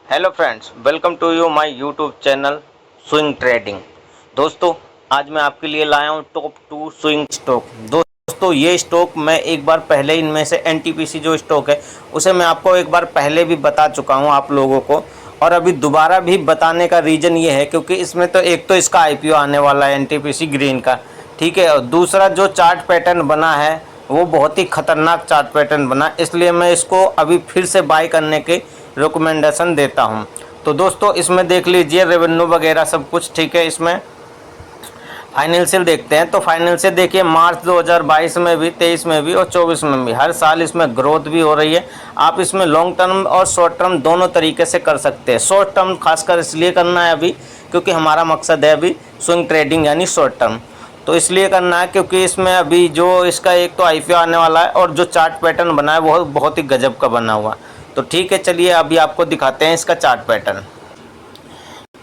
Hello friends, welcome to you my YouTube channel swing trading. दोस्तों, आज मैं आपके लिए लाया हूं टॉप 2 स्विंग स्टॉक। दोस्तों, ये स्टॉक मैं एक बार पहले इनमें से एनटीपीसी जो स्टॉक है उसे मैं आपको एक बार पहले भी बता चुका हूं आप लोगों को, और अभी दोबारा भी बताने का रीज़न ये है क्योंकि इसमें तो एक तो इसका आईपीओ आने वाला है एनटीपीसी ग्रीन का, ठीक है, और दूसरा जो चार्ट पैटर्न बना है वो बहुत ही खतरनाक चार्ट पैटर्न बना, इसलिए मैं इसको अभी फिर से बाय करने के रिकमेंडेशन देता हूं। तो दोस्तों, इसमें देख लीजिए रेवेन्यू वगैरह सब कुछ ठीक है। इसमें फाइनेंशियल देखते हैं तो फाइनेंशियल देखिए, मार्च 2022 में भी, 23 में भी और 24 में भी हर साल इसमें ग्रोथ भी हो रही है। आप इसमें लॉन्ग टर्म और शॉर्ट टर्म दोनों तरीके से कर सकते हैं। शॉर्ट टर्म खासकर इसलिए करना है अभी क्योंकि हमारा मकसद है अभी स्विंग ट्रेडिंग यानी शॉर्ट टर्म, तो इसलिए करना है क्योंकि इसमें अभी जो इसका एक तो आईपीओ आने वाला है और जो चार्ट पैटर्न बना है वो बहुत ही गजब का बना हुआ। तो ठीक है, चलिए अभी आपको दिखाते हैं इसका चार्ट पैटर्न।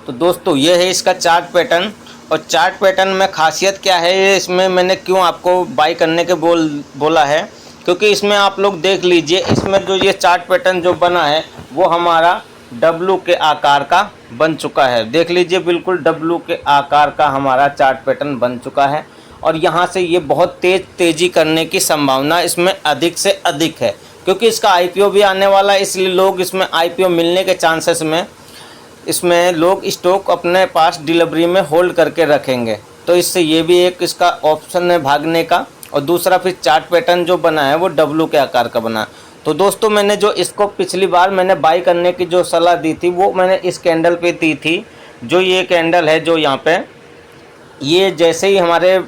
तो दोस्तों, ये है इसका चार्ट पैटर्न, और चार्ट पैटर्न में खासियत क्या है, ये इसमें मैंने क्यों आपको बाई करने के बोला है क्योंकि इसमें आप लोग देख लीजिए, इसमें जो ये चार्ट पैटर्न जो बना है वो हमारा डब्लू के आकार का बन चुका है। देख लीजिए, बिल्कुल डब्लू के आकार का हमारा चार्ट पैटर्न बन चुका है, और यहाँ से ये बहुत तेज़ी करने की संभावना इसमें अधिक से अधिक है क्योंकि इसका आईपीओ भी आने वाला है, इसलिए लोग इसमें आईपीओ मिलने के चांसेस में इसमें लोग स्टॉक अपने पास डिलीवरी में होल्ड करके रखेंगे। तो इससे ये भी एक इसका ऑप्शन है भागने का, और दूसरा फिर चार्ट पैटर्न जो बना है वो डब्लू के आकार का बना है। तो दोस्तों, मैंने जो इसको पिछली बार मैंने बाई करने की जो सलाह दी थी वो मैंने इस कैंडल पे दी थी। जो ये कैंडल है जो यहाँ पे, ये जैसे ही हमारे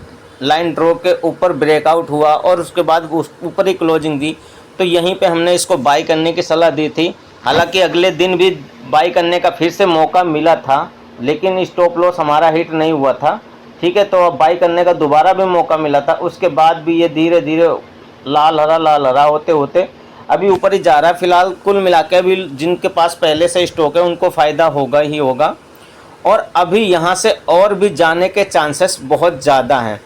लाइन ड्रॉ के ऊपर ब्रेकआउट हुआ और उसके बाद ऊपर ही क्लोजिंग दी, तो यहीं पे हमने इसको बाई करने की सलाह दी थी। हालांकि अगले दिन भी बाई करने का फिर से मौका मिला था, लेकिन स्टॉप लॉस हमारा हिट नहीं हुआ था, ठीक है। तो अब बाई करने का दोबारा भी मौका मिला था, उसके बाद भी ये धीरे धीरे लाल हरा होते होते अभी ऊपर ही जा रहा है। फिलहाल कुल मिला के अभी जिनके पास पहले से स्टॉक है उनको फ़ायदा होगा ही होगा, और अभी यहाँ से और भी जाने के चांसेस बहुत ज़्यादा हैं।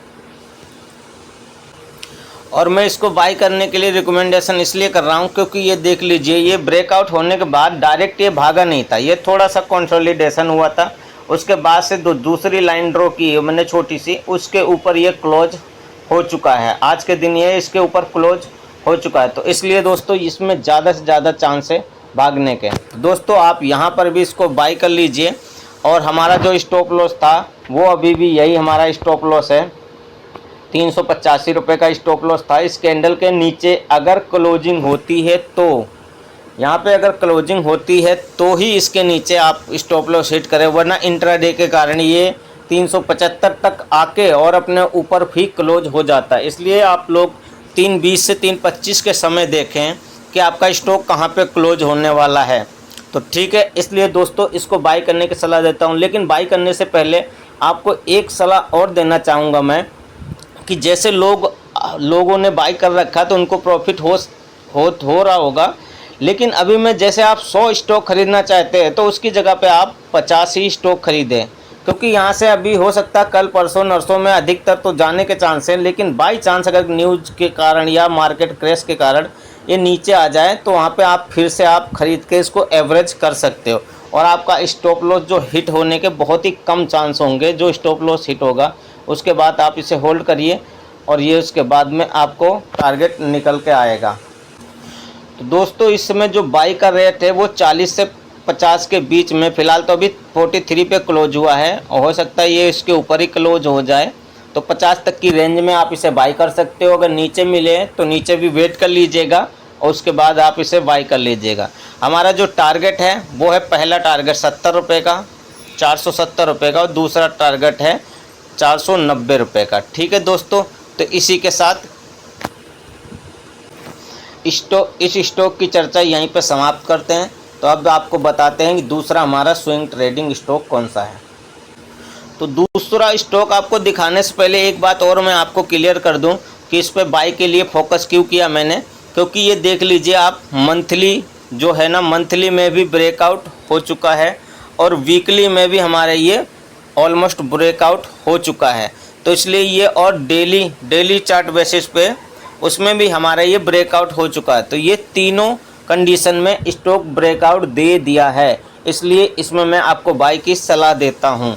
और मैं इसको बाई करने के लिए रिकमेंडेशन इसलिए कर रहा हूँ क्योंकि ये देख लीजिए, ये ब्रेकआउट होने के बाद डायरेक्ट ये भागा नहीं था, ये थोड़ा सा कंसोलिडेशन हुआ था, उसके बाद से दूसरी लाइन ड्रॉ की है मैंने छोटी सी, उसके ऊपर ये क्लोज हो चुका है। आज के दिन ये इसके ऊपर क्लोज हो चुका है, तो इसलिए दोस्तों इसमें ज़्यादा से ज़्यादा चांस है भागने के। दोस्तों, आप यहाँ पर भी इसको बाई कर लीजिए, और हमारा जो स्टॉप लॉस था वो अभी भी यही हमारा स्टॉप लॉस है, 385 रुपये का स्टॉप लॉस था। इस कैंडल के नीचे अगर क्लोजिंग होती है तो, यहाँ पे अगर क्लोजिंग होती है तो ही इसके नीचे आप स्टॉप लॉस हिट करें, वरना इंट्राडे के कारण ये 375 तक आके और अपने ऊपर भी क्लोज हो जाता है। इसलिए आप लोग 3:20 से 3:25 के समय देखें कि आपका स्टॉक कहाँ पे क्लोज होने वाला है। तो ठीक है, इसलिए दोस्तों इसको बाई करने की सलाह देता हूँ। लेकिन बाई करने से पहले आपको एक सलाह और देना चाहूँगा मैं कि जैसे लोगों ने बाई कर रखा तो उनको प्रॉफिट हो रहा होगा, लेकिन अभी मैं जैसे आप 100 स्टॉक खरीदना चाहते हैं तो उसकी जगह पे आप 50 ही स्टॉक खरीदें, क्योंकि यहाँ से अभी हो सकता है कल परसों नरसों में अधिकतर तो जाने के चांस हैं, लेकिन बाई चांस अगर न्यूज़ के कारण या मार्केट क्रैश के कारण ये नीचे आ जाए तो वहाँ पे आप फिर से आप खरीद के इसको एवरेज कर सकते हो, और आपका स्टॉप लॉस जो हिट होने के बहुत ही कम चांस होंगे। जो स्टॉप लॉस हिट होगा उसके बाद आप इसे होल्ड करिए, और ये उसके बाद में आपको टारगेट निकल के आएगा। तो दोस्तों, इस समय जो बाई का रेट है वो 40 से 50 के बीच में, फ़िलहाल तो अभी 43 पे क्लोज हुआ है, और हो सकता है ये इसके ऊपर ही क्लोज हो जाए, तो 50 तक की रेंज में आप इसे बाई कर सकते हो। अगर नीचे मिले तो नीचे भी वेट कर लीजिएगा और उसके बाद आप इसे बाई कर लीजिएगा। हमारा जो टारगेट है वो है, पहला टारगेट 70 रुपये का, 470 रुपये का, और दूसरा टारगेट है 490 रुपये का। ठीक है दोस्तों, तो इसी के साथ इस स्टॉक की चर्चा यहीं पर समाप्त करते हैं। तो अब आपको बताते हैं कि दूसरा हमारा स्विंग ट्रेडिंग स्टॉक कौन सा है। तो दूसरा स्टॉक आपको दिखाने से पहले एक बात और मैं आपको क्लियर कर दूं कि इस पे बाई के लिए फोकस क्यों किया मैंने, क्योंकि ये देख लीजिए आप, मंथली जो है ना, मंथली में भी ब्रेकआउट हो चुका है और वीकली में भी हमारे ये ऑलमोस्ट ब्रेकआउट हो चुका है। तो इसलिए ये, और डेली चार्ट बेसिस पे उसमें भी हमारा ये ब्रेकआउट हो चुका है। तो ये तीनों कंडीशन में स्टॉक ब्रेकआउट दे दिया है, इसलिए इसमें मैं आपको बाई की सलाह देता हूँ।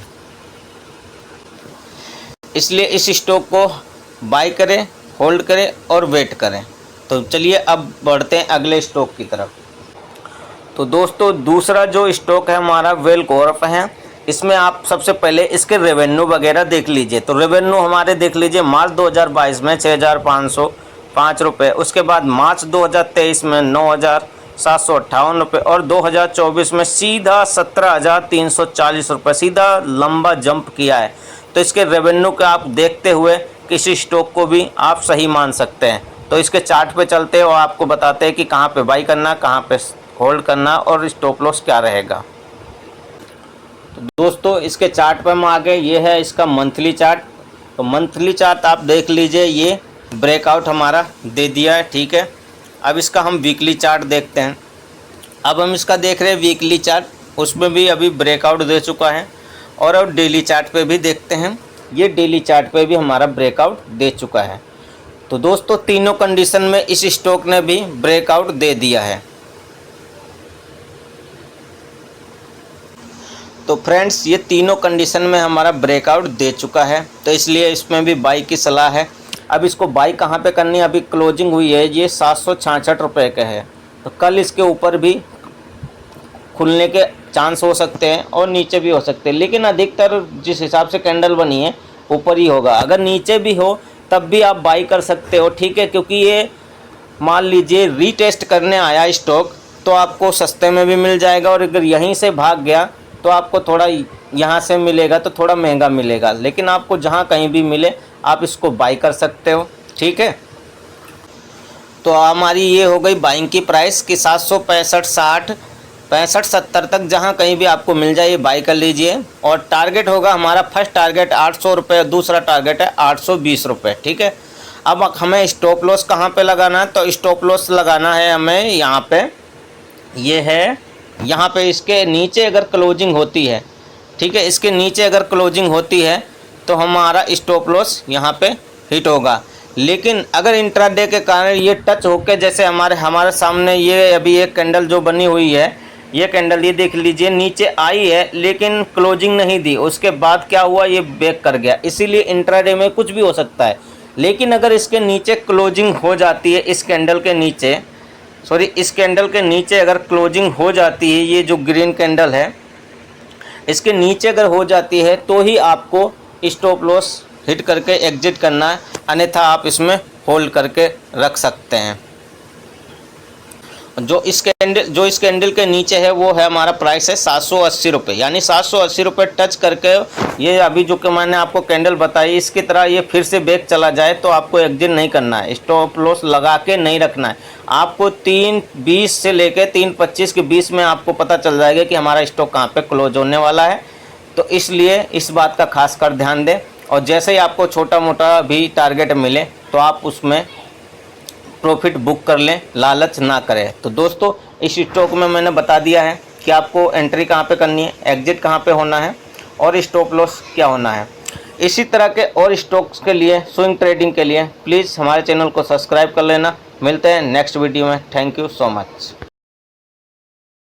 इसलिए इस स्टॉक को बाई करें, होल्ड करें और वेट करें। तो चलिए अब बढ़ते हैं अगले स्टॉक की तरफ। तो दोस्तों दूसरा जो स्टॉक है हमारा वेल कॉर्प है। इसमें आप सबसे पहले इसके रेवेन्यू वगैरह देख लीजिए। तो रेवेन्यू हमारे देख लीजिए मार्च 2022 में 6,505 रुपये, उसके बाद मार्च 2023 में 9,758 रुपये और 2024 में सीधा 17,340 रुपये, सीधा लंबा जंप किया है। तो इसके रेवेन्यू का आप देखते हुए किसी स्टॉक को भी आप सही मान सकते हैं। तो इसके चार्ट पे चलते हैं और आपको बताते हैं कि कहाँ पे बाई करना, कहाँ पे होल्ड करना और स्टॉप लॉस क्या रहेगा। तो दोस्तों इसके चार्ट पर हम आ गए। ये है इसका मंथली चार्ट। तो मंथली चार्ट आप देख लीजिए, ये ब्रेकआउट हमारा दे दिया है, ठीक है। अब इसका हम वीकली चार्ट देखते हैं। अब हम इसका देख रहे हैं वीकली चार्ट, उसमें भी अभी ब्रेकआउट दे चुका है। और अब डेली चार्ट पे भी देखते हैं, ये डेली चार्ट पे भी हमारा ब्रेकआउट दे चुका है। तो दोस्तों तीनों कंडीशन में इस स्टॉक ने भी ब्रेकआउट दे दिया है। तो फ्रेंड्स ये तीनों कंडीशन में हमारा ब्रेकआउट दे चुका है, तो इसलिए इसमें भी बाई की सलाह है। अब इसको बाई कहाँ पे करनी है, अभी क्लोजिंग हुई है, ये 766 रुपये का है। तो कल इसके ऊपर भी खुलने के चांस हो सकते हैं और नीचे भी हो सकते हैं, लेकिन अधिकतर जिस हिसाब से कैंडल बनी है ऊपर ही होगा। अगर नीचे भी हो तब भी आप बाई कर सकते हो, ठीक है, क्योंकि ये मान लीजिए रीटेस्ट करने आया स्टॉक, तो आपको सस्ते में भी मिल जाएगा। और अगर यहीं से भाग गया तो आपको थोड़ा यहाँ से मिलेगा तो थोड़ा महंगा मिलेगा, लेकिन आपको जहाँ कहीं भी मिले आप इसको बाई कर सकते हो, ठीक है। तो हमारी ये हो गई बाइंग की प्राइस कि 765, 60, 65, 70 तक जहाँ कहीं भी आपको मिल जाए ये बाई कर लीजिए। और टारगेट होगा हमारा, फर्स्ट टारगेट 800 रुपये, दूसरा टारगेट है 820 रुपये, ठीक है। अब हमें स्टॉप लॉस कहाँ पे लगाना है, तो स्टॉप लॉस लगाना है हमें यहाँ पे, ये है यहाँ पे इसके नीचे अगर क्लोजिंग होती है, ठीक है, इसके नीचे अगर क्लोजिंग होती है तो हमारा स्टॉप लॉस यहाँ पे हिट होगा। लेकिन अगर इंट्राडे के कारण ये टच होके, जैसे हमारे सामने ये अभी एक कैंडल जो बनी हुई है, ये कैंडल ये देख लीजिए नीचे आई है लेकिन क्लोजिंग नहीं दी, उसके बाद क्या हुआ, ये बैक कर गया। इसीलिए इंट्राडे में कुछ भी हो सकता है। लेकिन अगर इसके नीचे क्लोजिंग हो जाती है, इस कैंडल के नीचे, सॉरी इस कैंडल के नीचे अगर क्लोजिंग हो जाती है, ये जो ग्रीन कैंडल है इसके नीचे अगर हो जाती है तो ही आपको स्टॉप लॉस हिट करके एग्जिट करना है, अन्यथा आप इसमें होल्ड करके रख सकते हैं। जो इस कैंडल के नीचे है वो है हमारा प्राइस है 780 रुपये, यानी 780 रुपये टच करके ये अभी जो कि मैंने आपको कैंडल बताई इसकी तरह ये फिर से बैक चला जाए तो आपको एग्जिट नहीं करना है, स्टॉप लॉस लगा के नहीं रखना है। आपको 3:20 से लेकर 3:25 के बीच में आपको पता चल जाएगा कि हमारा स्टॉक कहाँ पे क्लोज होने वाला है। तो इसलिए इस बात का खास कर ध्यान दें। और जैसे ही आपको छोटा मोटा भी टारगेट मिले तो आप उसमें प्रॉफिट बुक कर लें, लालच ना करें। तो दोस्तों इस स्टॉक में मैंने बता दिया है कि आपको एंट्री कहाँ पे करनी है, एग्जिट कहाँ पे होना है और स्टॉप लॉस क्या होना है। इसी तरह के और स्टॉक्स के लिए, स्विंग ट्रेडिंग के लिए प्लीज़ हमारे चैनल को सब्सक्राइब कर लेना। मिलते हैं नेक्स्ट वीडियो में। Thank you so much.